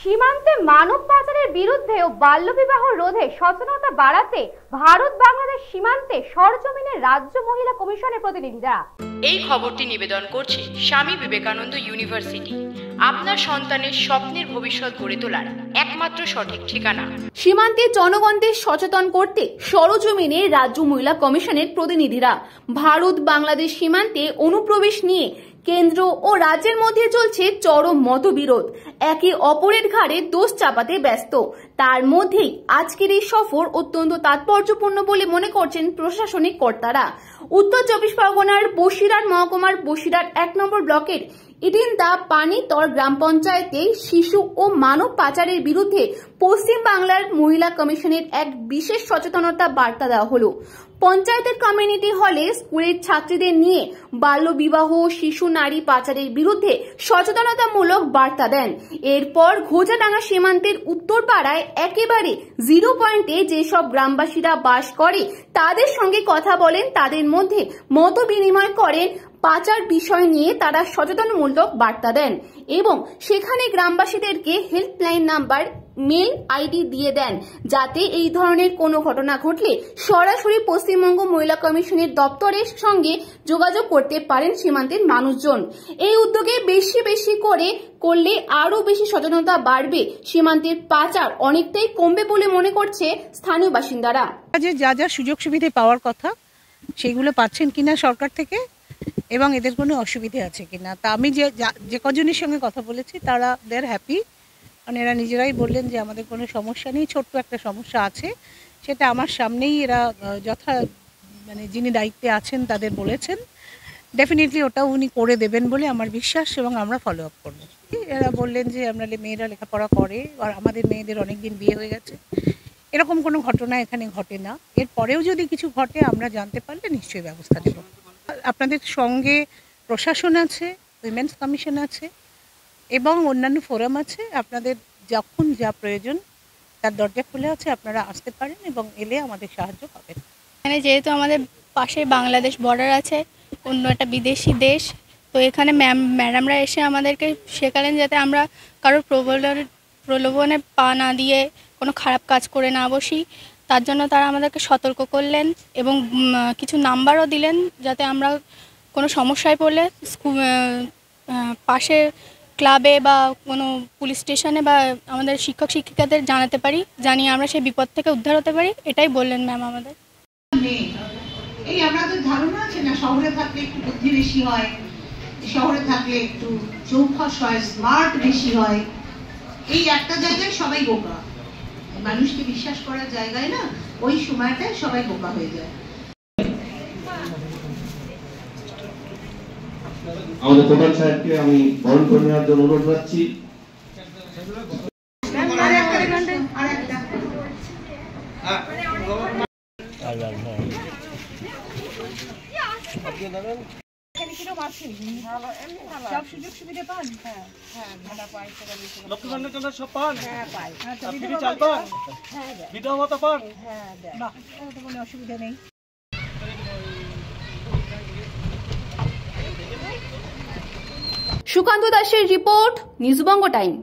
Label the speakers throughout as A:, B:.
A: সীমান্তে মানব পাচারের বিরুদ্ধে ও বাল্যবিবাহ রোধে সচেতনতা বাড়াতে ভারত বাংলাদেশ সীমান্তে সরজমিনে রাজ্য মহিলা কমিশনের প্রতিনিধিরা।
B: এই খবরটি নিবেদন করছে স্বামী বিবেকানন্দ ইউনিভার্সিটি, আপনার সন্তানের স্বপ্নের ভবিষ্যৎ গড়ে তোলার একমাত্র সঠিক ঠিকানা।
C: সীমান্তে জনগণদের সচেতন করতে সরজমিনে রাজ্য মহিলা কমিশনের প্রতিনিধিরা। ভারত বাংলাদেশ সীমান্তে অনুপ্রবেশ নিয়ে কেন্দ্র ও রাজ্যের মধ্যে চলছে চরম মতবিরোধ, একে অপরের ঘাড়ে দোষ চাপাতে ব্যস্ত। তার মধ্যেই আজকের এই সফর অত্যন্ত তাৎপর্যপূর্ণ বলে মনে করছেন প্রশাসনিক কর্তারা। উত্তর 24 পরগনার বসিরহাট মহকুমার বসিরহাট 1 নম্বর ব্লকের ইডিন্দা পানিতর গ্রাম পঞ্চায়েতে শিশু ও মানব পাচারের বিরুদ্ধে পশ্চিম বাংলার মহিলা কমিশনের এক বিশেষ সচেতনতা বার্তা দেওয়া হলো। পঞ্চায়েতের কমিউনিটি হলে স্কুলের ছাত্রীদের নিয়ে বাল্যবিবাহ, শিশু নারী পাচারের বিরুদ্ধে সচেতনতামূলক বার্তা দেন। এরপর ঘোজাডাঙ্গা সীমান্তের উত্তর পাড়ায় একেবারে জিরো পয়েন্টে যেসব গ্রামবাসীরা বাস করে তাদের সঙ্গে কথা বলেন, তাদের মধ্যে মত বিনিময় করেন। পাচার বিষয় নিয়ে তারা সচেতনমূলক বার্তা দেন এবং সেখানে গ্রামবাসীদেরকে হেল্পলাইন নাম্বার, মেল আইডি দিয়ে দেন, যাতে এই ধরনের কোনো ঘটনা ঘটলে সরাসরি পশ্চিমবঙ্গ মহিলা কমিশনের দপ্তরের সঙ্গে যোগাযোগ করতে পারেন সীমান্তের মানুষজন। এই উদ্যোগে বেশি করলে আরো বেশি সচেতনতা বাড়বে, সীমান্তের পাচার অনেকটাই কমবে বলে মনে করছে স্থানীয় বাসিন্দারা।
D: যা যা সুযোগ সুবিধা পাওয়ার কথা সেগুলো পাচ্ছেন কিনা সরকার থেকে এবং এদের কোনো অসুবিধে আছে কিনা, তা আমি যে কজনের সঙ্গে কথা বলেছি তারা দেয়ার হ্যাপি। কারণ এরা নিজেরাই বললেন যে আমাদের কোনো সমস্যা নেই, ছোট্ট একটা সমস্যা আছে, সেটা আমার সামনেই এরা যিনি দায়িত্বে আছেন তাদের বলেছেন। ডেফিনেটলি ওটা উনি করে দেবেন বলে আমার বিশ্বাস এবং আমরা ফলো আপ করবো। এরা বললেন যে আমরা মেয়েরা লেখাপড়া করে আর আমাদের মেয়েদের অনেক দিন বিয়ে হয়ে গেছে, এরকম কোনো ঘটনা এখানে ঘটে না। এরপরেও যদি কিছু ঘটে আমরা জানতে পারলে নিশ্চয়ই ব্যবস্থা নেব। আপনাদের সঙ্গে প্রশাসন আছে, উইমেন্স কমিশন আছে এবং অন্যান্য ফোরাম আছে। আপনাদের যখন যা প্রয়োজন তার দরজা খুলে আছে, আপনারা আসতে পারেন এবং এলে আমাদের সাহায্য পাবেন।
E: এখানে যেহেতু আমাদের পাশে বাংলাদেশ বর্ডার আছে, অন্য একটা বিদেশি দেশ, তো এখানে ম্যাডামরা এসে আমাদেরকে শেখালেন যাতে আমরা কারোর প্রলোভনে পা না দিয়ে কোনো খারাপ কাজ করে না বসি। তার জন্য তারা আমাদেরকে সতর্ক করলেন এবং কিছু নাম্বারও দিলেন যাতে আমরা কোনো সমস্যায় পড়লে পাশে ক্লাবে বা কোনো পুলিশ স্টেশনে বা আমাদের শিক্ষক শিক্ষিকাদের জানাতে পারি, জানিয়ে আমরা সেই বিপদ থেকে উদ্ধার হতে পারি। এটাই বললেন ম্যাম আমাদের।
F: এই আমাদের ধারণা আছে না, শহরে থাকলে একটু বুদ্ধি বেশি হয়, শহরে থাকলে একটু চৌখস হয়, স্মার্ট বেশি হয়। এই একটা জায়গায় সবাই বোকা, মানুষকে বিশ্বাস করার জায়গায় না, ওই সময়টায় সবাই বোকা হয়ে যায়।
G: আমাদের প্রধান সাহেবকে আমি বরণ করে নেওয়ার জন্য অনুরোধ করছি।
D: অসুবিধা নেই।
C: সুকান্ত দাসের রিপোর্ট, নিউজবঙ্গ time.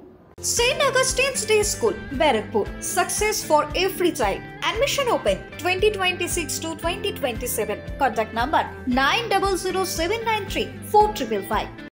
H: St. Augustine's Day School, Barakpur. Success for every child. Admission open 2026 to 2027. Contact number 900793 4555.